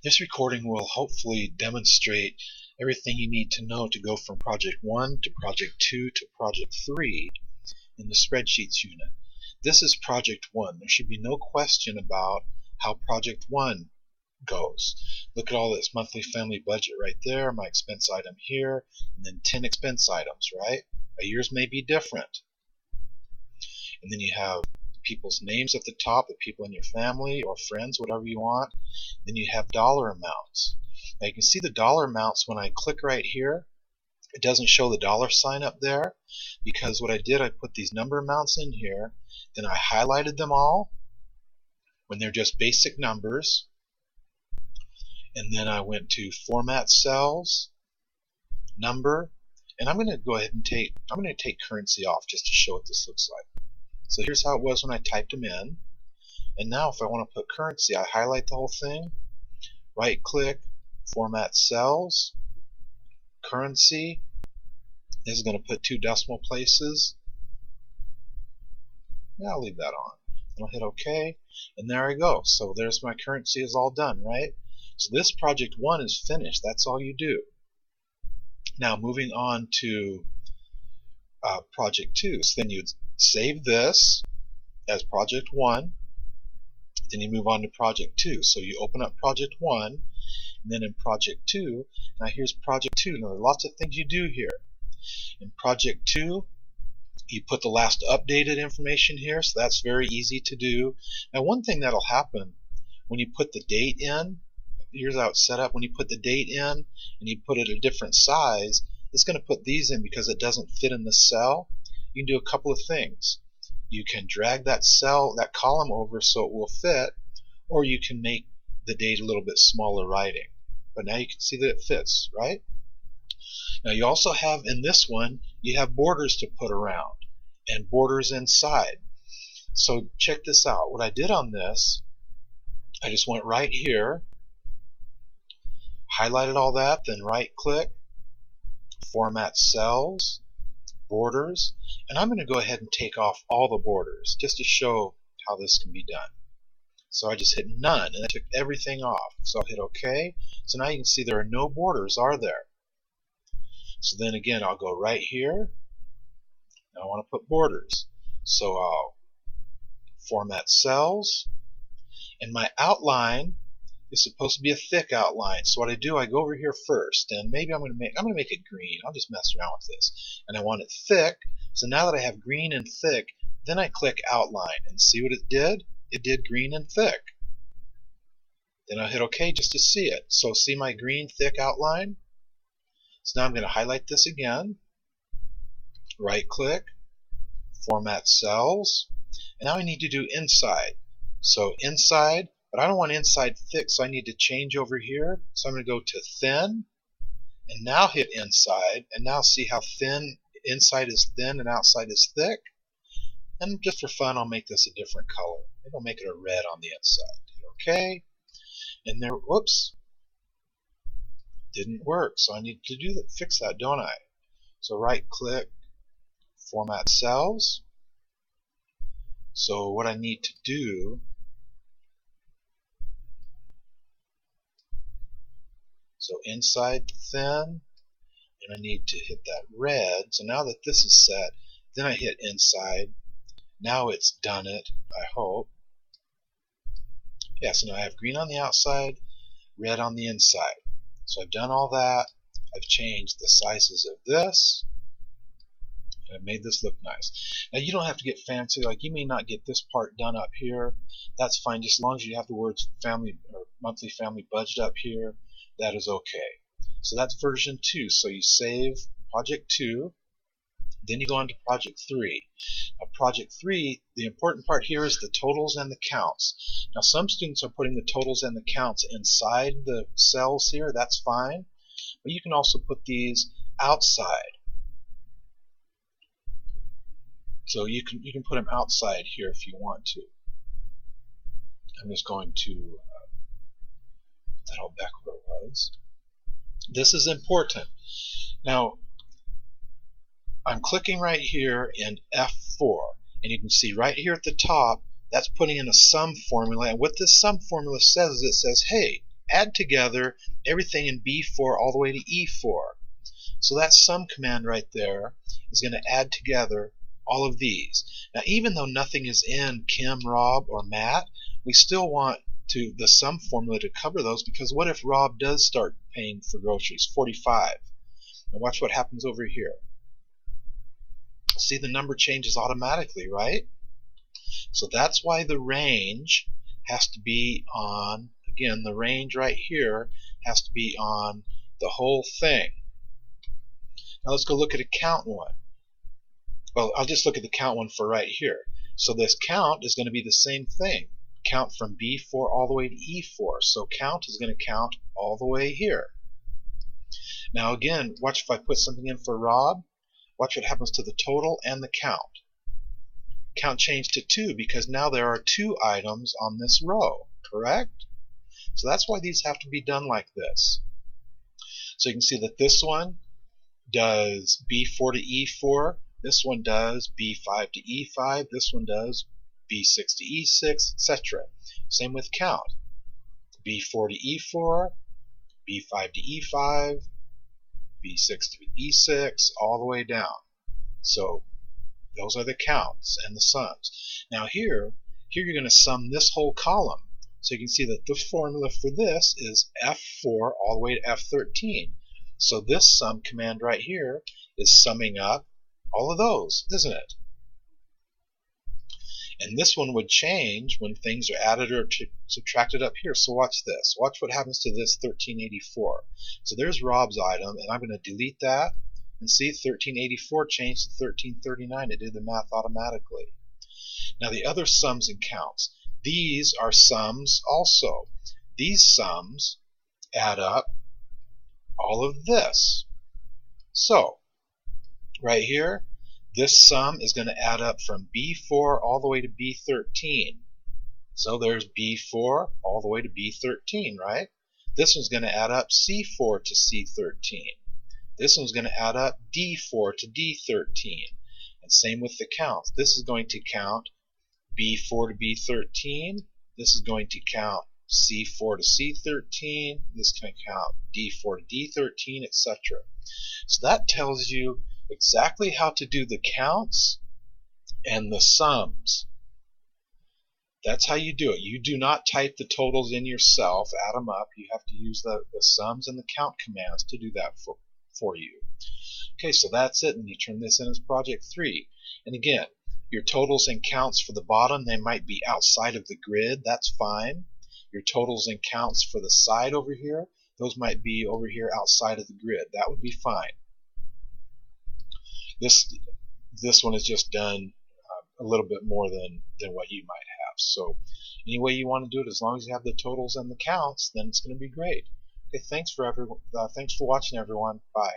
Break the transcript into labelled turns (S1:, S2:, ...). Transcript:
S1: This recording will hopefully demonstrate everything you need to know to go from Project 1 to Project 2 to Project 3 in the Spreadsheets unit. This is Project 1. There should be no question about how Project 1 goes. Look at all this monthly family budget right there, my expense item here, and then 10 expense items, right? Yours may be different. And then you have people's names at the top, the people in your family or friends, whatever you want. Then you have dollar amounts. Now you can see the dollar amounts when I click right here. It doesn't show the dollar sign up there because what I did, I put these number amounts in here, then I highlighted them all when they're just basic numbers, and then I went to Format Cells, Number, and I'm going to go ahead and take currency off just to show what this looks like. So here's how it was when I typed them in. And now if I want to put currency, I highlight the whole thing, right click, Format Cells, Currency. This is going to put 2 decimal places. Yeah, I'll leave that on. And I'll hit OK, and there I go. So there's my currency is all done, right? So this Project 1 is finished. That's all you do. Now moving on to Project 2. So then you'd save this as Project 1. Then you move on to Project 2. So you open up Project 1, and then in Project 2, now here's Project 2. Now there are lots of things you do here. In Project 2, you put the last updated information here, so that's very easy to do. Now one thing that'll happen when you put the date in, here's how it's set up. When you put the date in and you put it a different size, it's going to put these in because it doesn't fit in the cell. You can do a couple of things. You can drag that cell, that column over so it will fit, or you can make the date a little bit smaller writing. But now you can see that it fits, right? Now you also have in this one, you have borders to put around and borders inside. So check this out. What I did on this, I just went right here, highlighted all that, then right click, Format Cells, Borders, and I'm going to go ahead and take off all the borders just to show how this can be done. So I just hit none and I took everything off. So I'll hit OK. So now you can see there are no borders, are there? So then again, I'll go right here. Now I want to put borders. So I'll Format Cells, and my outline is supposed to be a thick outline. So what I do, I go over here first, and maybe I'm going to make it green. I'll just mess around with this, and I want it thick. So now that I have green and thick, then I click Outline, and see what it did? It did green and thick. Then I'll hit OK just to see it. So see my green thick outline? So now I'm going to highlight this again, right click, Format Cells, and now I need to do inside. So inside, but I don't want inside thick, so I need to change over here. So I'm going to go to thin, and now hit inside, and now see how thin inside is thin and outside is thick. And just for fun, I'll make this a different color. Maybe I'll make it a red on the inside. Hit OK, and there, whoops, didn't work. So I need to do that, fix that, don't I? So right click, Format Cells. So what I need to do, so inside thin, and I need to hit that red. So now that this is set, then I hit inside. Now it's done it, I hope. Yeah, so now I have green on the outside, red on the inside. So I've done all that. I've changed the sizes of this, and I've made this look nice. Now you don't have to get fancy. Like you may not get this part done up here. That's fine, just as long as you have the words family or monthly family budget up here. That is okay. So that's version 2. So you save Project 2, then you go on to Project 3. Now Project 3, the important part here is the totals and the counts. Now some students are putting the totals and the counts inside the cells here. That's fine. But you can also put these outside. So you can put them outside here if you want to. I'm just going to put that all back where it was. This is important. Now I'm clicking right here in F4, and you can see right here at the top that's putting in a sum formula, and what this sum formula says is it says, hey, add together everything in B4 all the way to E4. So that sum command right there is going to add together all of these. Now, even though nothing is in Kim, Rob, or Matt, we still want the sum formula to cover those, because what if Rob does start paying for groceries, 45? Now watch what happens over here. See, the number changes automatically, right? So that's why the range has to be on, again, the range right here has to be on the whole thing. Now let's go look at a count one. Well, I'll just look at the count one for right here. So this count is going to be the same thing. Count from B4 all the way to E4. So count is going to count all the way here. Now again, watch if I put something in for Rob. Watch what happens to the total and the count. Count changed to 2 because now there are 2 items on this row, correct? So that's why these have to be done like this. So you can see that this one does B4 to E4, this one does B5 to E5, this one does B6 to E6, etc. Same with count. B4 to E4, B5 to E5, B6 to E6, all the way down. So those are the counts and the sums. Now here you're going to sum this whole column. So you can see that the formula for this is F4 all the way to F13. So this sum command right here is summing up all of those, isn't it? And this one would change when things are added or subtracted up here. So watch this. Watch what happens to this 1384. So there's Rob's item, and I'm going to delete that. And see, 1384 changed to 1339. It did the math automatically. Now the other sums and counts. These are sums also. These sums add up all of this. So right here, this sum is going to add up from B4 all the way to B13. So there's B4 all the way to B13, right? This one's going to add up C4 to C13. This one's going to add up D4 to D13. And same with the counts. This is going to count B4 to B13. This is going to count C4 to C13. This is going to count D4 to D13, etc. So that tells you exactly how to do the counts and the sums. That's how you do it. You do not type the totals in yourself, add them up. You have to use the sums and the count commands to do that for you. Okay, so that's it, and you turn this in as project 3. And again, your totals and counts for the bottom, they might be outside of the grid. That's fine. Your totals and counts for the side over here, those might be over here outside of the grid. That would be fine. This one is just done a little bit more than what you might have. So any way you want to do it, as long as you have the totals and the counts, then it's going to be great. Okay, thanks for watching, everyone. Bye.